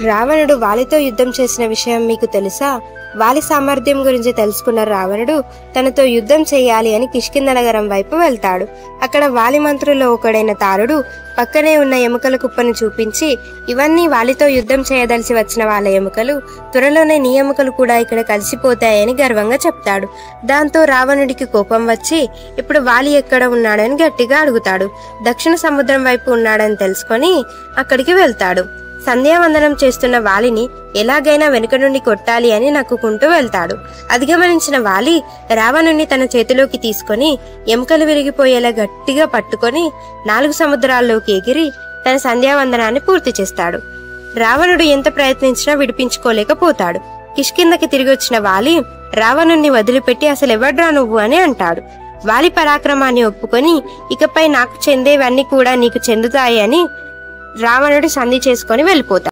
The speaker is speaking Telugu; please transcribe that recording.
రావణుడు వాలితో యుద్ధం చేసిన విషయం మీకు తెలుసా? వాలి సామర్థ్యం గురించి తెలుసుకున్న రావణుడు తనతో యుద్ధం చేయాలి అని కిష్కింధ నగరం వైపు వెళ్తాడు. అక్కడ వాలి మంత్రుల్లో ఒకడైన తారుడు పక్కనే ఉన్న ఎముకల కుప్పను చూపించి, ఇవన్నీ వాలితో యుద్ధం చేయదలిసి వచ్చిన వాళ్ళ ఎముకలు, త్వరలోనే నీ ఎముకలు కూడా ఇక్కడ కలిసిపోతాయని గర్వంగా చెప్తాడు. దాంతో రావణుడికి కోపం వచ్చి ఇప్పుడు వాలి ఎక్కడ ఉన్నాడని గట్టిగా అడుగుతాడు. దక్షిణ సముద్రం వైపు ఉన్నాడని తెలుసుకొని అక్కడికి వెళ్తాడు. సంధ్యావందనం చేస్తున్న వాలిని ఎలాగైనా వెనుక నుండి కొట్టాలి అని నక్కుకుంటూ వెళ్తాడు. అది గమనించిన వాలి రావణుణ్ణి తన చేతిలోకి తీసుకొని ఎముకలు విరిగిపోయేలా గట్టిగా పట్టుకొని 4 సముద్రాల్లోకి ఎగిరి తన సంధ్యావందనాన్ని పూర్తి చేస్తాడు. రావణుడు ఎంత ప్రయత్నించినా విడిపించుకోలేకపోతాడు. కిష్కింధకి తిరిగి వచ్చిన వాలి రావణుణ్ణి వదిలిపెట్టి అసలు ఎవడ్రా నువ్వు అని అంటాడు. వాలి పరాక్రమాన్ని ఒప్పుకొని ఇకపై నాకు చెందేవన్నీ కూడా నీకు చెందుతాయి అని రావణుడు సంధి చేసుకొని వెళ్ళిపోతాడు.